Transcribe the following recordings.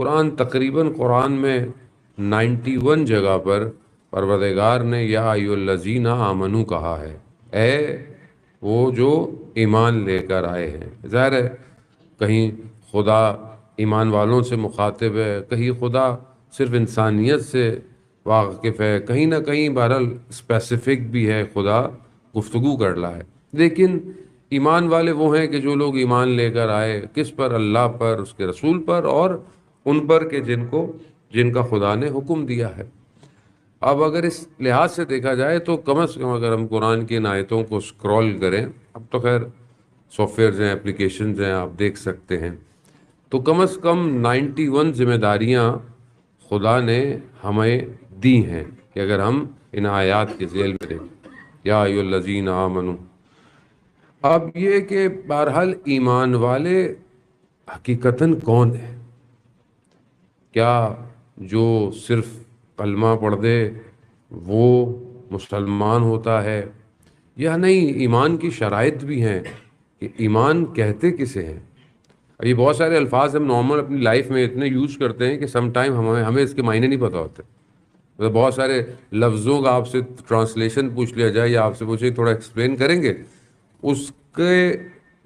قرآن میں 91 جگہ پر پروردگار نے یا ایھاالذین آمنو کہا ہے، اے وہ جو ایمان لے کر آئے ہیں۔ ظاہر ہے کہیں خدا ایمان والوں سے مخاطب ہے، کہیں خدا صرف انسانیت سے واقف ہے، کہیں نہ کہیں بہرحال اسپیسیفک بھی ہے، خدا گفتگو کر رہا ہے۔ لیکن ایمان والے وہ ہیں کہ جو لوگ ایمان لے کر آئے، کس پر؟ اللہ پر، اس کے رسول پر، اور ان پر کہ جن کا خدا نے حکم دیا ہے۔ اب اگر اس لحاظ سے دیکھا جائے تو کم از کم اگر ہم قرآن کی ان آیتوں کو سکرول کریں، اب تو خیر سافٹ ویئرز ہیں، اپلیکیشنز ہیں، آپ دیکھ سکتے ہیں، تو کم از کم 91 ذمہ داریاں خدا نے ہمیں دی ہیں کہ اگر ہم ان آیات کے ذیل میں دیکھیں، یا ایھا الذین آمنو۔ اب یہ کہ بہرحال ایمان والے حقیقتاً کون ہیں؟ کیا جو صرف کلمہ پڑھ دے وہ مسلمان ہوتا ہے یا نہیں؟ ایمان کی شرائط بھی ہیں کہ ایمان کہتے کسے ہیں۔ یہ بہت سارے الفاظ ہم نارمل اپنی لائف میں اتنے یوز کرتے ہیں کہ سم ٹائم ہمیں اس کے معنی نہیں پتہ ہوتے۔ مطلب بہت سارے لفظوں کا آپ سے ٹرانسلیشن پوچھ لیا جائے یا آپ سے پوچھے تھوڑا ایکسپلین کریں گے، اس کے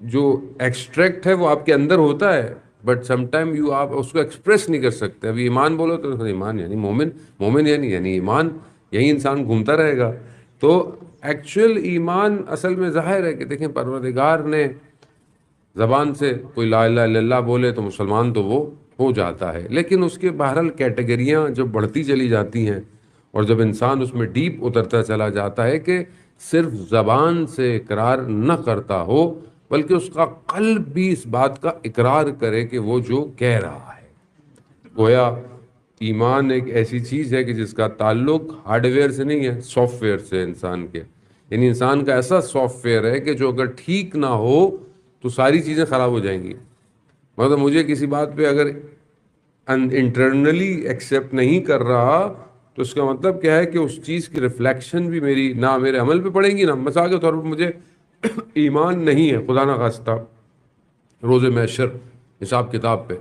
جو ایکسٹریکٹ ہے وہ آپ کے اندر ہوتا ہے، بٹ سم ٹائم آپ اس کو ایکسپریس نہیں کر سکتے۔ ابھی ایمان بولو تو ایمان یعنی مومن، مومن یعنی ایمان، یہی انسان گھومتا رہے گا۔ تو ایکچوئل ایمان اصل میں ظاہر ہے کہ دیکھیں پروردگار نے زبان سے کوئی لا الہ الا اللہ بولے تو مسلمان تو وہ ہو جاتا ہے، لیکن اس کے بہرحال کیٹیگریاں جب بڑھتی چلی جاتی ہیں اور جب انسان اس میں ڈیپ اترتا چلا جاتا ہے کہ صرف زبان سے اقرار نہ کرتا ہو بلکہ اس کا قلب بھی اس بات کا اقرار کرے کہ وہ جو کہہ رہا ہے۔ گویا ایمان ایک ایسی چیز ہے کہ جس کا تعلق ہارڈ ویئر سے نہیں ہے، سافٹ ویئر سے، انسان کے، یعنی انسان کا ایسا سافٹ ویئر ہے کہ جو اگر ٹھیک نہ ہو تو ساری چیزیں خراب ہو جائیں گی۔ مطلب مجھے کسی بات پہ اگر انٹرنلی ایکسیپٹ نہیں کر رہا تو اس کا مطلب کیا ہے کہ اس چیز کی ریفلیکشن بھی میری نہ میرے عمل پہ پڑیں گی، نہ مثال کے طور پر مجھے ایمان نہیں ہے خدا نہ خواستہ روز محشر حساب کتاب پہ،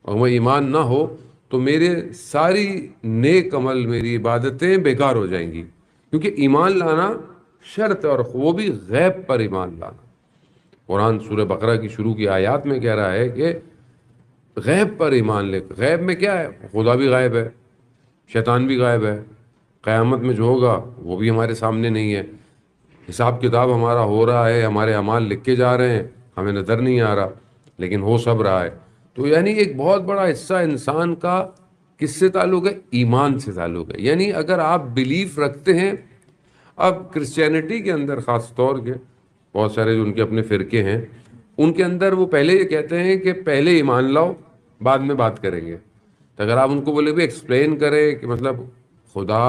اور وہ ایمان نہ ہو تو میرے ساری نیک عمل، میری عبادتیں بیکار ہو جائیں گی، کیونکہ ایمان لانا شرط ہے، اور وہ بھی غیب پر ایمان لانا۔ قرآن سورہ بقرہ کی شروع کی آیات میں کہہ رہا ہے کہ غیب پر ایمان لے۔ غیب میں کیا ہے؟ خدا بھی غائب ہے، شیطان بھی غائب ہے، قیامت میں جو ہوگا وہ بھی ہمارے سامنے نہیں ہے، حساب کتاب ہمارا ہو رہا ہے، ہمارے اعمال لکھے جا رہے ہیں، ہمیں نظر نہیں آ رہا لیکن ہو سب رہا ہے۔ تو یعنی ایک بہت بڑا حصہ انسان کا کس سے تعلق ہے؟ ایمان سے تعلق ہے۔ یعنی اگر آپ بلیف رکھتے ہیں، اب کرسچینٹی کے اندر خاص طور کے بہت سارے جو ان کے اپنے فرقے ہیں، ان کے اندر وہ پہلے یہ کہتے ہیں کہ پہلے ایمان لاؤ بعد میں بات کریں گے۔ تو اگر آپ ان کو بولے بھی ایکسپلین کریں کہ مطلب خدا،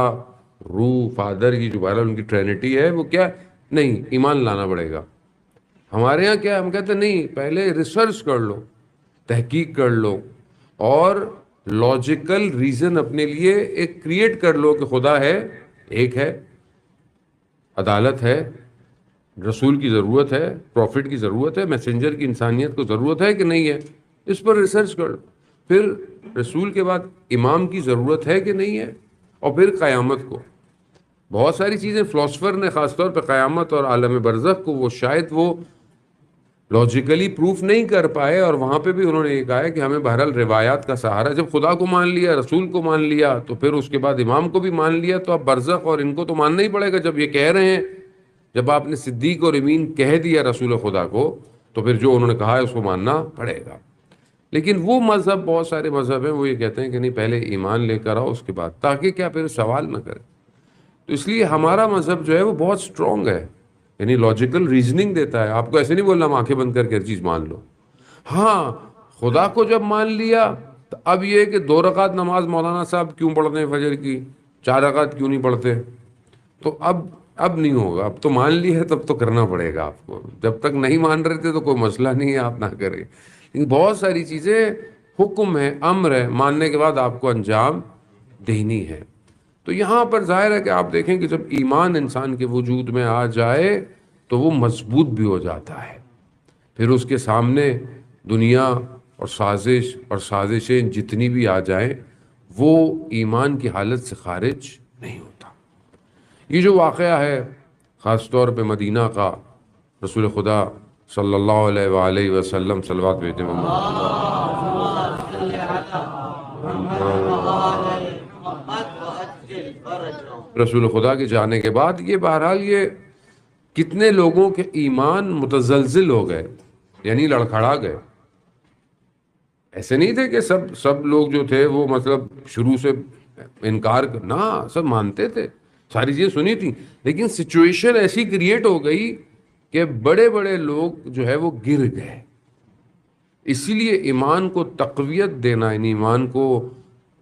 روح، فادر کی جو بہرحال ان کی ٹرینٹی ہے وہ کیا، نہیں ایمان لانا پڑے گا۔ ہمارے یہاں کیا، ہم کہتے ہیں نہیں پہلے ریسرچ کر لو، تحقیق کر لو، اور لاجیکل ریزن اپنے لیے ایک کریٹ کر لو کہ خدا ہے، ایک ہے، عدالت ہے، رسول کی ضرورت ہے، پروفٹ کی ضرورت ہے، میسنجر کی انسانیت کو ضرورت ہے کہ نہیں ہے، اس پر ریسرچ کر لو۔ پھر رسول کے بعد امام کی ضرورت ہے کہ نہیں ہے، اور پھر قیامت کو۔ بہت ساری چیزیں فلاسفر نے خاص طور پہ قیامت اور عالم برزخ کو وہ شاید وہ لاجیکلی پروف نہیں کر پائے، اور وہاں پہ بھی انہوں نے یہ کہا ہے کہ ہمیں بہرحال روایات کا سہارا، جب خدا کو مان لیا، رسول کو مان لیا، تو پھر اس کے بعد امام کو بھی مان لیا، تو اب برزخ اور ان کو تو ماننا ہی پڑے گا۔ جب یہ کہہ رہے ہیں، جب آپ نے صدیق اور امین کہہ دیا رسول خدا کو، تو پھر جو انہوں نے کہا ہے اس کو ماننا پڑے گا۔ لیکن وہ مذہب، بہت سارے مذہب ہیں وہ یہ کہتے ہیں کہ نہیں پہلے ایمان لے کر آؤ اس کے بعد، تاکہ کیا پھر سوال نہ کرے۔ تو اس لیے ہمارا مذہب جو ہے وہ بہت سٹرونگ ہے، یعنی لاجیکل ریزننگ دیتا ہے۔ آپ کو ایسے نہیں بولنا ہم آنکھیں بند کر کے ہر چیز مان لو۔ ہاں خدا کو جب مان لیا تو اب یہ کہ 2 رکعت نماز مولانا صاحب کیوں پڑھتے ہیں فجر کی، 4 رکعت کیوں نہیں پڑھتے، تو اب نہیں ہوگا، اب تو مان لی ہے تب تو کرنا پڑے گا آپ کو۔ جب تک نہیں مان رہے تھے تو کوئی مسئلہ نہیں ہے، آپ نہ کریں۔ لیکن بہت ساری چیزیں حکم ہے، امر ہے، ماننے کے بعد آپ کو انجام دینی ہے۔ تو یہاں پر ظاہر ہے کہ آپ دیکھیں کہ جب ایمان انسان کے وجود میں آ جائے تو وہ مضبوط بھی ہو جاتا ہے، پھر اس کے سامنے دنیا اور سازشیں جتنی بھی آ جائیں وہ ایمان کی حالت سے خارج نہیں ہوتا۔ یہ جو واقعہ ہے خاص طور پہ مدینہ کا، رسول خدا صلی اللہ علیہ وآلہ وسلم صلوات بھیجتے رسول خدا کے جانے کے بعد یہ بہرحال یہ کتنے لوگوں کے ایمان متزلزل ہو گئے، یعنی لڑکھڑا گئے۔ ایسے نہیں تھے کہ سب لوگ جو تھے وہ مطلب شروع سے انکار نہ، سب مانتے تھے، ساری چیزیں سنی تھیں، لیکن سچویشن ایسی کریٹ ہو گئی کہ بڑے بڑے لوگ جو ہے وہ گر گئے۔ اسی لیے ایمان کو تقویت دینا، یعنی ایمان کو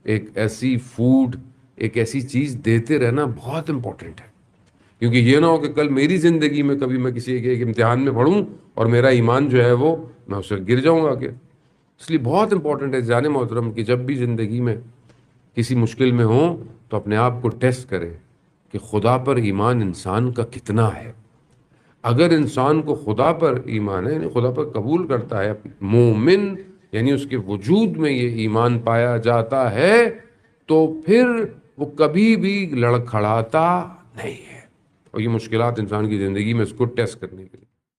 ایک ایسی فوڈ، ایک ایسی چیز دیتے رہنا بہت امپورٹنٹ ہے، کیونکہ یہ نہ ہو کہ کل میری زندگی میں کبھی میں کسی ایک امتحان میں پڑھوں اور میرا ایمان جو ہے وہ میں اس سے گر جاؤں گا کہ اس لیے بہت امپورٹنٹ ہے جان محترم کہ جب بھی زندگی میں کسی مشکل میں ہوں تو اپنے آپ کو ٹیسٹ کرے کہ خدا پر ایمان انسان کا کتنا ہے۔ اگر انسان کو خدا پر ایمان ہے، یعنی خدا پر قبول کرتا ہے، مومن یعنی اس کے وجود میں یہ ایمان پایا جاتا ہے، تو پھر وہ کبھی بھی لڑکھڑاتا نہیں ہے۔ اور یہ مشکلات انسان کی زندگی میں اس کو ٹیسٹ کرنے کے لیے